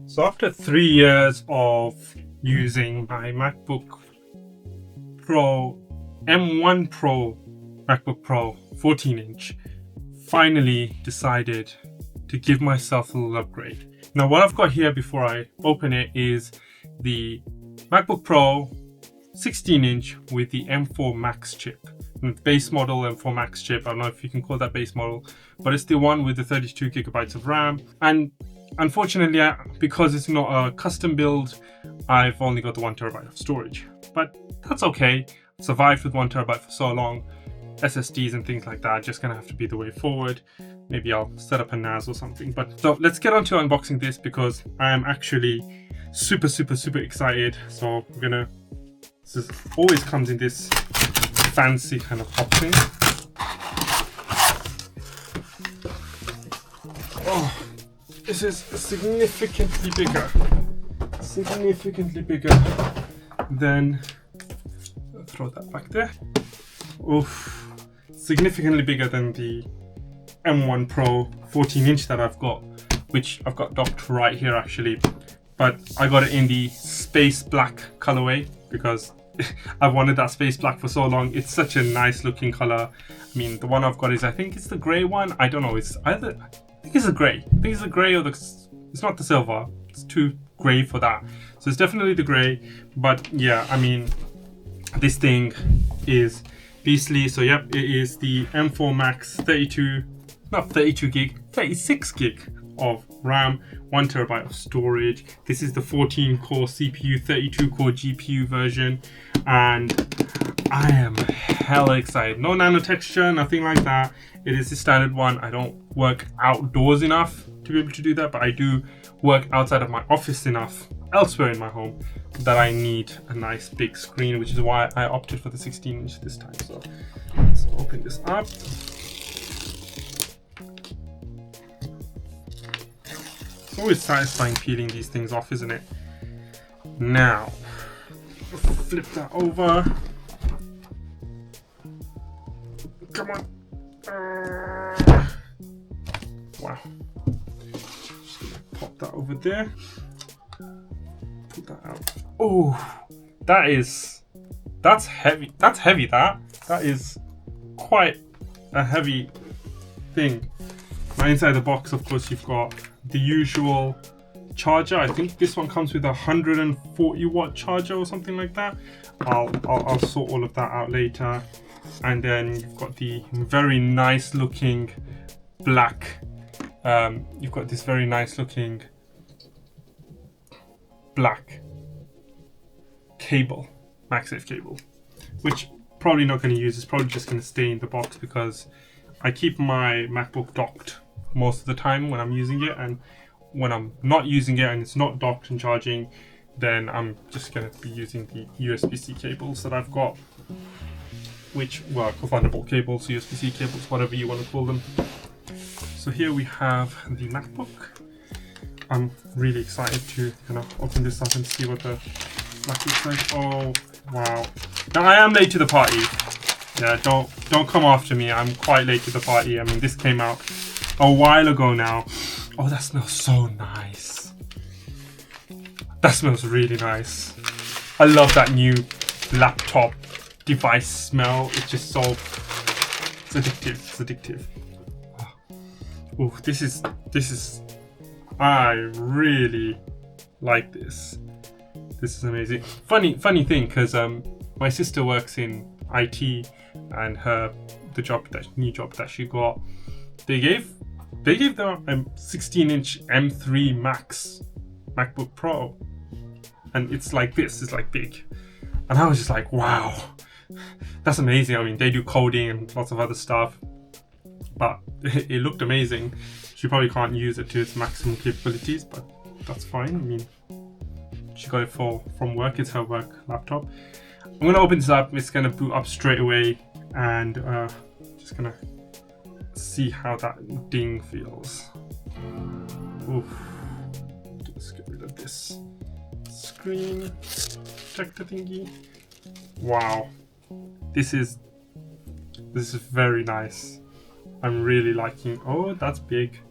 So after 3 years of using my MacBook Pro, M1 Pro, MacBook Pro 14-inch, finally decided to give myself a little upgrade. Now what I've got here before I open it is the MacBook Pro 16-inch with the M4 Max chip. The base model M4 Max chip, I don't know if you can call that base model, but it's the one with the 32 gigabytes of RAM. And unfortunately, because it's not a custom build, I've only got the 1 terabyte of storage. But that's okay. I've survived with 1 terabyte for so long. SSDs and things like that are just gonna have to be the way forward. Maybe I'll set up a NAS or something. But so let's get on to unboxing this because I am actually super excited. So we're gonna, this always comes in this fancy kind of pop thing. Oh, this is significantly bigger than, I'll throw that back there. Oof, significantly bigger than the M1 Pro 14-inch that I've got, which I've got docked right here actually, but I got it in the space black colorway because I've wanted that space black for so long. It's such a nice looking color. I mean, the one I've got is, I think it's the gray one. I don't know, it's either, I think it's a gray. I think it's the gray or it's not the silver. It's too gray for that. So it's definitely the gray, but yeah, I mean, this thing is beastly. So yep, it is the M4 Max 36 gig of RAM, 1 terabyte of storage. This is the 14 core CPU, 32 core GPU version, and I am hella excited. No nano texture, nothing like that. It is the standard one. I don't work outdoors enough to be able to do that, but I do work outside of my office enough elsewhere in my home that I need a nice big screen, which is why I opted for the 16-inch this time. So let's open this up. It's always satisfying peeling these things off, isn't it? Now, flip that over. Come on. Wow. Just gonna pop that over there. Pull that out. Oh, that's heavy. That's heavy, that is quite a heavy thing. Now inside the box, of course, you've got the usual charger. I think this one comes with a 140 watt charger or something like that. I'll sort all of that out later. And then you've got the very nice looking black, you've got this very nice looking black cable, MagSafe cable, which probably not going to use. It's probably just going to stay in the box because I keep my MacBook docked most of the time when I'm using it, and when I'm not using it and it's not docked and charging, then I'm just going to be using the USB-C cables that I've got, which were Thunderbolt cables, USB-C cables, whatever you want to call them. So here we have the MacBook. I'm really excited to kind of open this up and see what the Mac looks like. Oh wow! Now I am late to the party. Yeah, don't come after me. I'm quite late to the party. I mean, this came out a while ago now. Oh, that smells so nice. That smells really nice. I love that new laptop device smell. It's just so, it's addictive. It's addictive. Oh, this is. I really like this. This is amazing. Funny thing, because my sister works in IT, and the new job that she got, they gave them a 16-inch M3 Max MacBook Pro, and it's like this. It's like big, and I was just like, wow, that's amazing. I mean, they do coding and lots of other stuff, but it looked amazing. She probably can't use it to its maximum capabilities, but that's fine. I mean, she got it from work. It's her work laptop. I'm gonna open this up. It's gonna boot up straight away, and just gonna see how that ding feels. Oof. Let's get rid of this screen protector thingy. Wow, this is very nice. I'm really liking. Oh, that's big.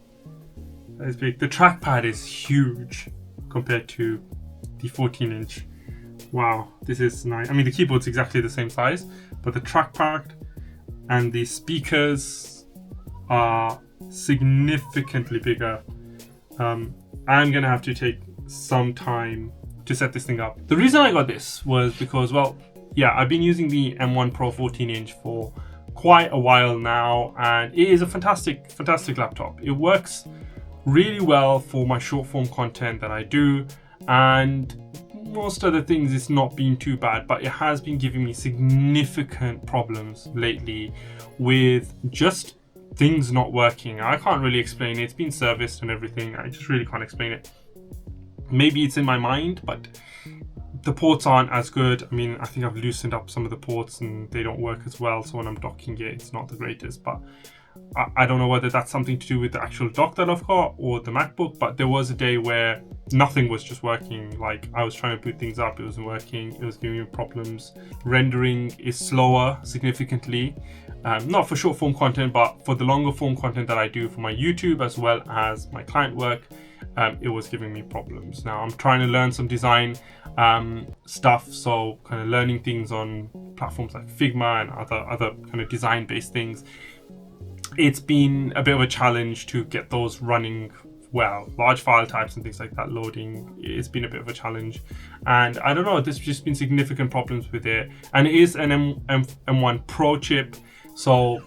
It's big. The trackpad is huge compared to the 14-inch. Wow, this is nice. I mean, the keyboard's exactly the same size, but the trackpad and the speakers are significantly bigger. I'm gonna have to take some time to set this thing up. The reason I got this was because, well, yeah, I've been using the M1 Pro 14-inch for quite a while now, and it is a fantastic laptop. It works really well for my short form content that I do, and most other things it's not been too bad, but it has been giving me significant problems lately with just things not working. I can't really explain it. It's been serviced and everything. I just really can't explain it. Maybe it's in my mind, but the ports aren't as good. I mean, I think I've loosened up some of the ports and they don't work as well. So when I'm docking it, it's not the greatest, but I don't know whether that's something to do with the actual dock that I've got or the MacBook, but there was a day where nothing was just working. Like, I was trying to boot things up, it wasn't working, it was giving me problems. Rendering is slower significantly, not for short form content, but for the longer form content that I do for my YouTube as well as my client work, it was giving me problems. Now I'm trying to learn some design stuff, so kind of learning things on platforms like Figma and other kind of design based things. It's been a bit of a challenge to get those running well. Large file types and things like that loading, it's been a bit of a challenge, and I don't know, there's just been significant problems with it. And it is an M1 Pro chip, so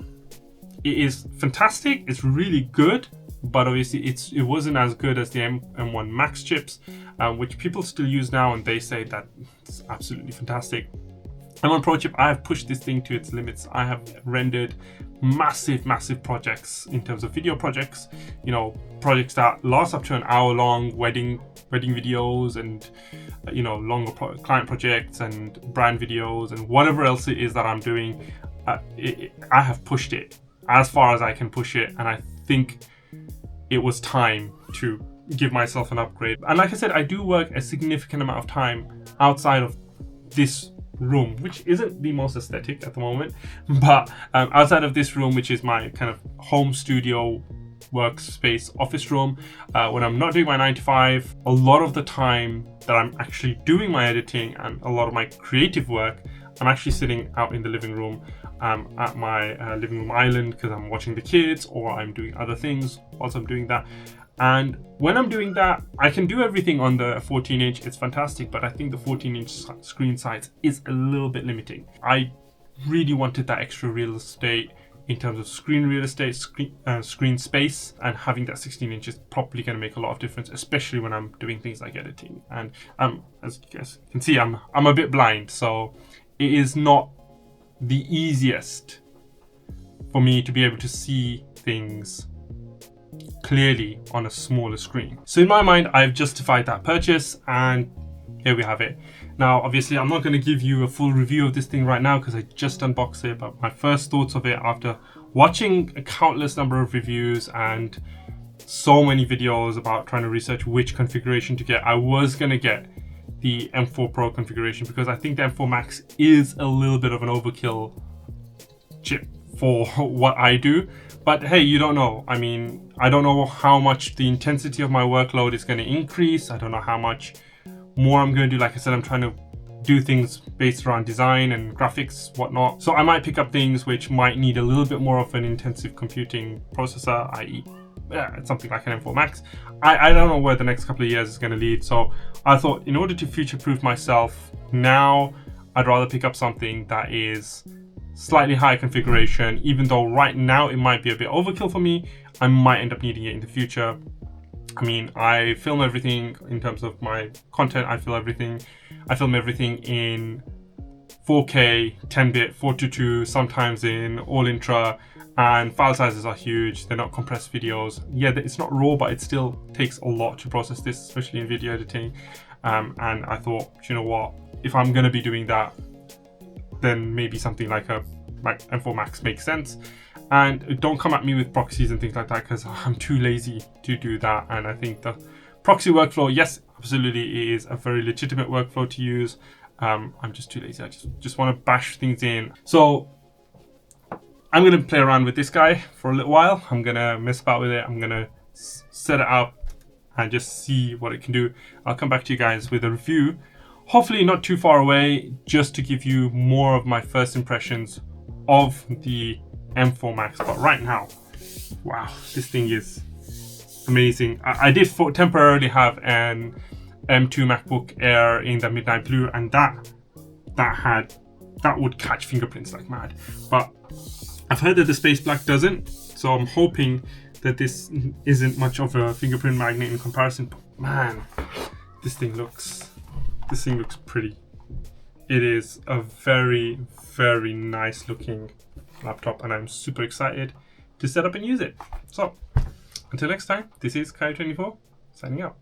it is fantastic, it's really good, but obviously it wasn't as good as the M1 Max chips, which people still use now, and they say that it's absolutely fantastic. M1 Pro chip, I have pushed this thing to its limits. I have rendered massive projects in terms of video projects, you know, projects that last up to an hour long, wedding videos, and you know, longer client projects and brand videos and whatever else it is that I'm doing. I have pushed it as far as I can push it, and I think it was time to give myself an upgrade. And like I said, I do work a significant amount of time outside of this room, which isn't the most aesthetic at the moment, but outside of this room, which is my kind of home studio workspace office room, when I'm not doing my 9 to 5, a lot of the time that I'm actually doing my editing and a lot of my creative work, I'm actually sitting out in the living room at my living room island, because I'm watching the kids or I'm doing other things whilst I'm doing that. And when I'm doing that, I can do everything on the 14-inch. It's fantastic, but I think the 14-inch screen size is a little bit limiting. I really wanted that extra real estate in terms of screen real estate, screen space, and having that 16-inch is probably going to make a lot of difference, especially when I'm doing things like editing. And as you guys can see, I'm a bit blind, so it is not the easiest for me to be able to see things clearly on a smaller screen. So in my mind, I've justified that purchase, and here we have it. Now, obviously, I'm not going to give you a full review of this thing right now because I just unboxed it, but my first thoughts of it after watching a countless number of reviews and so many videos about trying to research which configuration to get, I was going to get the M4 Pro configuration because I think the M4 Max is a little bit of an overkill chip for what I do. But hey, you don't know. I mean, I don't know how much the intensity of my workload is going to increase. I don't know how much more I'm going to do. Like I said, I'm trying to do things based around design and graphics, whatnot. So I might pick up things which might need a little bit more of an intensive computing processor, i.e. something like an M4 Max. I don't know where the next couple of years is going to lead. So I thought, in order to future-proof myself now, I'd rather pick up something that is slightly higher configuration. Even though right now it might be a bit overkill for me, I might end up needing it in the future. I mean, I film everything in terms of my content. I film everything in 4K, 10-bit, 422, sometimes in all intra, and file sizes are huge. They're not compressed videos. Yeah, it's not raw, but it still takes a lot to process this, especially in video editing. And I thought, you know what, if I'm going to be doing that, then maybe something like a M4 Max makes sense. And don't come at me with proxies and things like that, because I'm too lazy to do that. And I think the proxy workflow, yes, absolutely, it is a very legitimate workflow to use. I'm just too lazy. I just want to bash things in. So I'm going to play around with this guy for a little while. I'm going to mess about with it. I'm going to set it up and just see what it can do. I'll come back to you guys with a review, hopefully not too far away, just to give you more of my first impressions of the M4 Max. But right now, wow, this thing is amazing. I did temporarily have an M2 MacBook Air in the midnight blue, and that would catch fingerprints like mad. But I've heard that the space black doesn't, so I'm hoping that this isn't much of a fingerprint magnet in comparison. But man, this thing looks pretty. It is a very, very nice looking laptop, and I'm super excited to set up and use it. So until next time, this is Kai24 signing out.